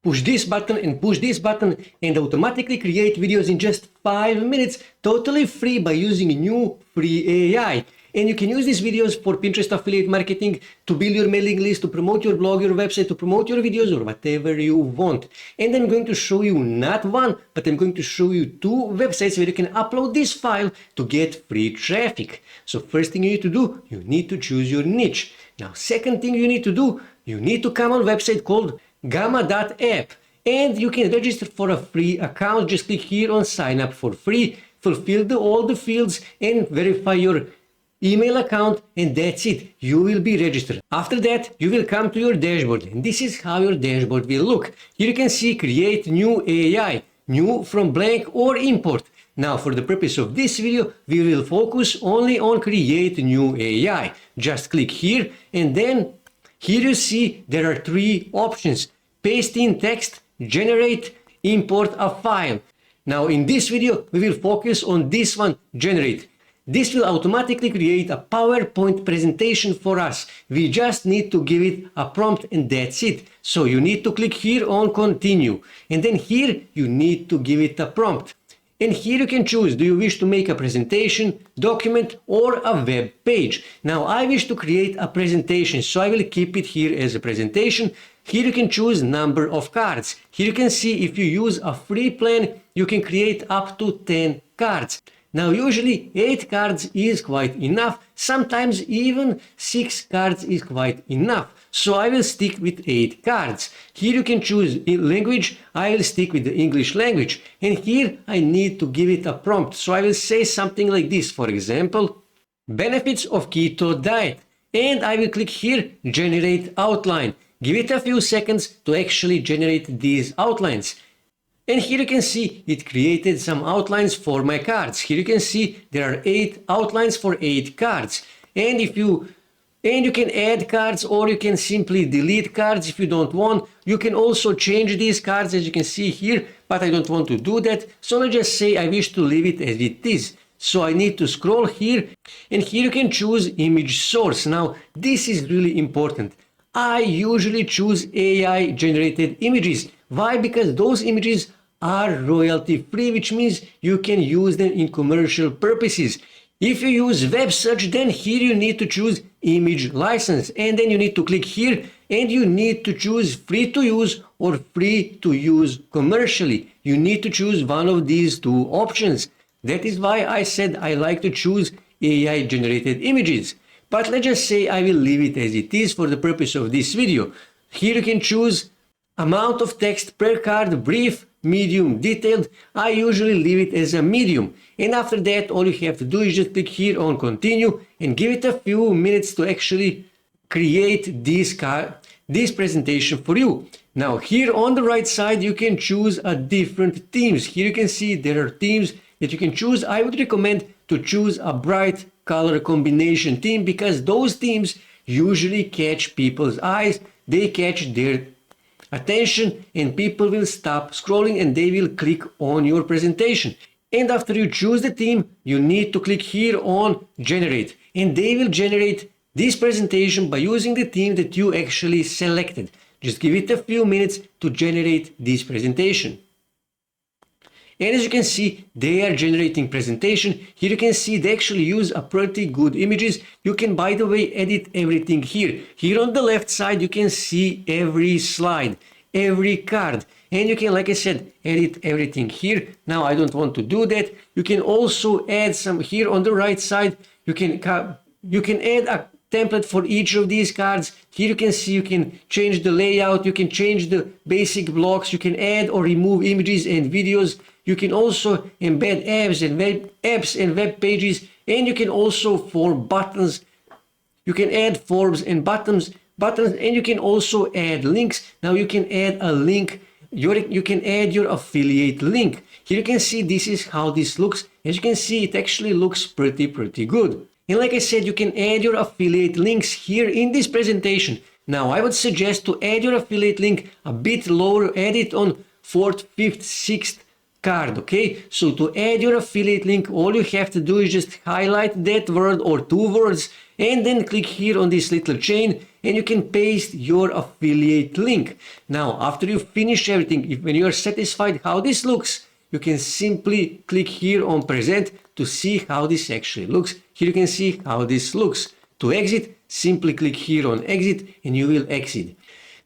push this button and push this button and automatically create videos in just 5 minutes, totally free by using new free AI. And you can use these videos for Pinterest affiliate marketing, to build your mailing list, to promote your blog, your website, to promote your videos, or whatever you want. And I'm going to show you not one, but I'm going to show you 2 websites where you can upload this file to get free traffic. So first thing you need to do, you need to choose your niche. Now, second thing you need to do, you need to come on a website called gamma.app. And you can register for a free account. Just click here on sign up for free, fulfill all the fields and verify your email account, and that's it. You will be registered. After that, you will come to your dashboard, and this is how your dashboard will look. Here you can see create new AI, new from blank or import. Now, for the purpose of this video, we will focus only on create new AI. Just click here, and then here you see there are 3 options: paste in text, generate, import a file. Now, in this video, we will focus on this one, generate. This will automatically create a PowerPoint presentation for us. We just need to give it a prompt and that's it. So you need to click here on continue. And then here you need to give it a prompt. And here you can choose, do you wish to make a presentation, document, or a web page? Now I wish to create a presentation, so I will keep it here as a presentation. Here you can choose number of cards. Here you can see if you use a free plan, you can create up to 10 cards. Now usually 8 cards is quite enough, sometimes even 6 cards is quite enough. So I will stick with 8 cards. Here you can choose language, I will stick with the English language. And here I need to give it a prompt. So I will say something like this, for example, benefits of keto diet. And I will click here, generate outline. Give it a few seconds to actually generate these outlines. And here you can see it created some outlines for my cards. Here you can see there are 8 outlines for 8 cards. And you can add cards, or you can simply delete cards if you don't want. You can also change these cards, as you can see here, but I don't want to do that. So let's just say I wish to leave it as it is. So I need to scroll here, and here you can choose image source. Now this is really important. I usually choose AI generated images. Why? Because those images are royalty free, which means you can use them in commercial purposes. If you use web search, then here you need to choose image license, and then you need to click here and you need to choose free to use or free to use commercially. You need to choose one of these 2 options. That is why I said I like to choose AI generated images. But let's just say I will leave it as it is for the purpose of this video. Here you can choose amount of text per card, brief, medium, detailed. I usually leave it as a medium. And after that, all you have to do is just click here on continue and give it a few minutes to actually create this presentation for you. Now here on the right side, you can choose a different themes. Here you can see there are themes that you can choose. I would recommend to choose a bright color combination theme, because those themes usually catch people's eyes. They catch their attention and people will stop scrolling and they will click on your presentation. And after you choose the theme, you need to click here on generate, and they will generate this presentation by using the theme that you actually selected. Just give it a few minutes to generate this presentation. And as you can see, they are generating presentation. Here you can see they actually use a pretty good images. You can, by the way, edit everything here. Here on the left side, you can see every slide, every card. And you can, like I said, edit everything here. Now, I don't want to do that. You can also add some here on the right side. You can add a template for each of these cards. Here you can see you can change the layout. You can change the basic blocks. You can add or remove images and videos. You can also embed apps and web pages, and you can also form buttons. You can add forms and buttons, and you can also add links. Now you can add a link. You can add your affiliate link. Here you can see this is how this looks. As you can see, it actually looks pretty good. And like I said, you can add your affiliate links here in this presentation. Now I would suggest to add your affiliate link a bit lower. Add it on 4th, 5th, 6th card, okay? So to add your affiliate link, all you have to do is just highlight that word or two words and then click here on this little chain and you can paste your affiliate link. Now, after you finish everything, when you are satisfied how this looks, you can simply click here on present to see how this actually looks. Here you can see how this looks. To exit, simply click here on exit and you will exit.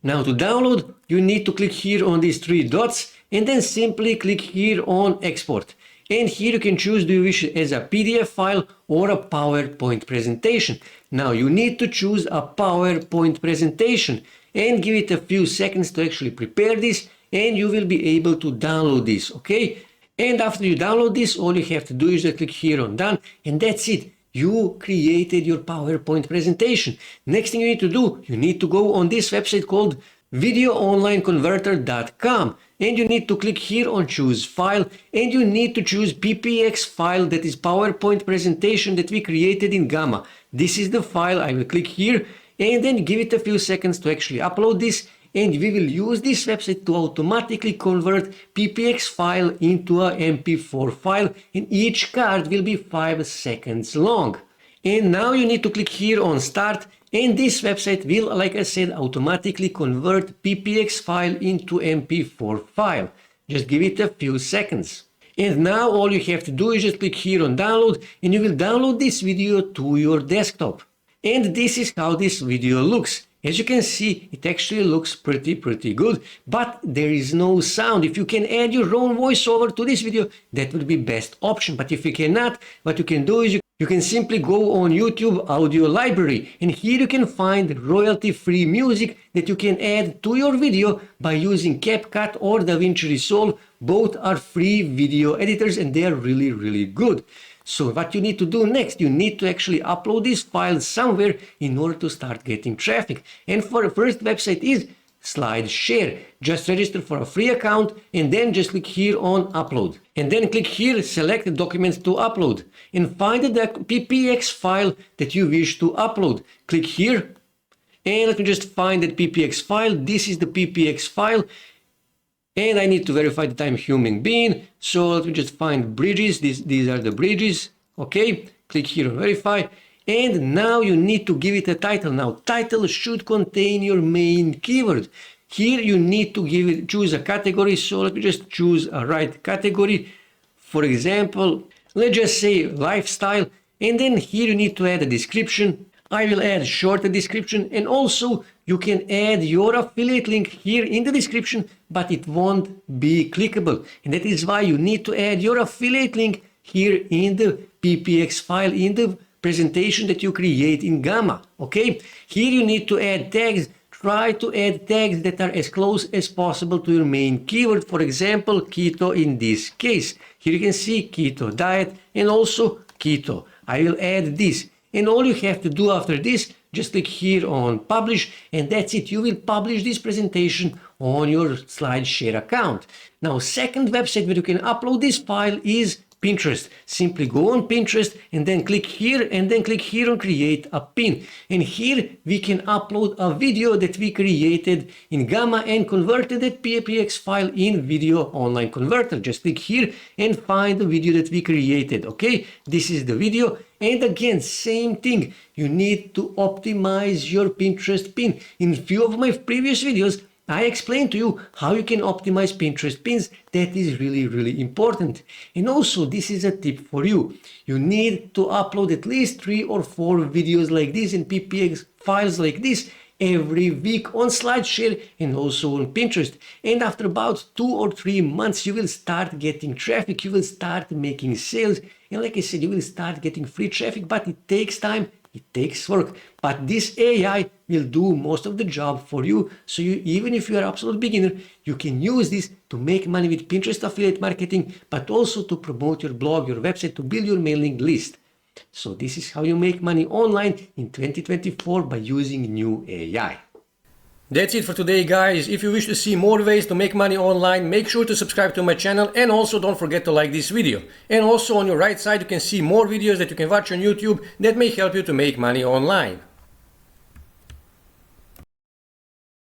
Now to download, you need to click here on these three dots and then simply click here on export. And here you can choose, do you wish it as a PDF file or a PowerPoint presentation. Now you need to choose a PowerPoint presentation and give it a few seconds to actually prepare this and you will be able to download this, okay? And after you download this, all you have to do is just click here on done and that's it. You created your PowerPoint presentation. Next thing you need to do, you need to go on this website called videoonlineconverter.com and you need to click here on choose file and you need to choose PPX file, that is PowerPoint presentation that we created in Gamma. This is the file. I will click here and then give it a few seconds to actually upload this and we will use this website to automatically convert PPX file into a MP4 file and each card will be 5 seconds long. And now you need to click here on start and this website will, like I said, automatically convert PPX file into MP4 file. Just give it a few seconds. And now all you have to do is just click here on download and you will download this video to your desktop. And this is how this video looks. As you can see, it actually looks pretty good, but there is no sound. If you can add your own voiceover to this video, that would be best option. But if you cannot, what you can do is you can simply go on YouTube audio library and here you can find royalty-free music that you can add to your video by using CapCut or DaVinci Resolve. Both are free video editors and they are really good. So what you need to do next, you need to actually upload this file somewhere in order to start getting traffic. And for the first website is SlideShare. Just register for a free account and then just click here on upload. And then click here, select the documents to upload and find the PPX file that you wish to upload. Click here and let me just find that PPX file. This is the PPX file. And I need to verify that I'm a human being. So let me just find bridges. These are the bridges. Okay, click here on verify. And now you need to give it a title. Now title should contain your main keyword. Here you need to choose a category. So let me just choose a right category. For example, let's just say lifestyle. And then here you need to add a description. I will add shorter description and also you can add your affiliate link here in the description, but it won't be clickable. And that is why you need to add your affiliate link here in the PPX file in the presentation that you create in Gamma. Okay, here you need to add tags. Try to add tags that are as close as possible to your main keyword. For example, keto in this case. Here you can see keto diet and also keto. I will add this. And all you have to do after this, just click here on publish and that's it. You will publish this presentation on your SlideShare account. Now, second website where you can upload this file is Pinterest. Simply go on Pinterest and then click here and then click here on create a pin. And here we can upload a video that we created in Gamma and converted that PPX file in Video Online Converter. Just click here and find the video that we created. Okay, this is the video. And again, same thing. You need to optimize your Pinterest pin. In a few of my previous videos, I explained to you how you can optimize Pinterest pins. That is really important. And also, this is a tip for you. You need to upload at least 3 or 4 videos like this in PPX files like this every week on SlideShare and also on Pinterest. And after about 2 or 3 months, you will start getting traffic. You will start making sales. And like I said, you will start getting free traffic, but it takes time. It takes work, but this AI will do most of the job for you. So even if you are an absolute beginner, you can use this to make money with Pinterest affiliate marketing, but also to promote your blog, your website, to build your mailing list. So this is how you make money online in 2024 by using new AI. That's it for today, guys. If you wish to see more ways to make money online, make sure to subscribe to my channel and also don't forget to like this video. And also on your right side, you can see more videos that you can watch on YouTube that may help you to make money online.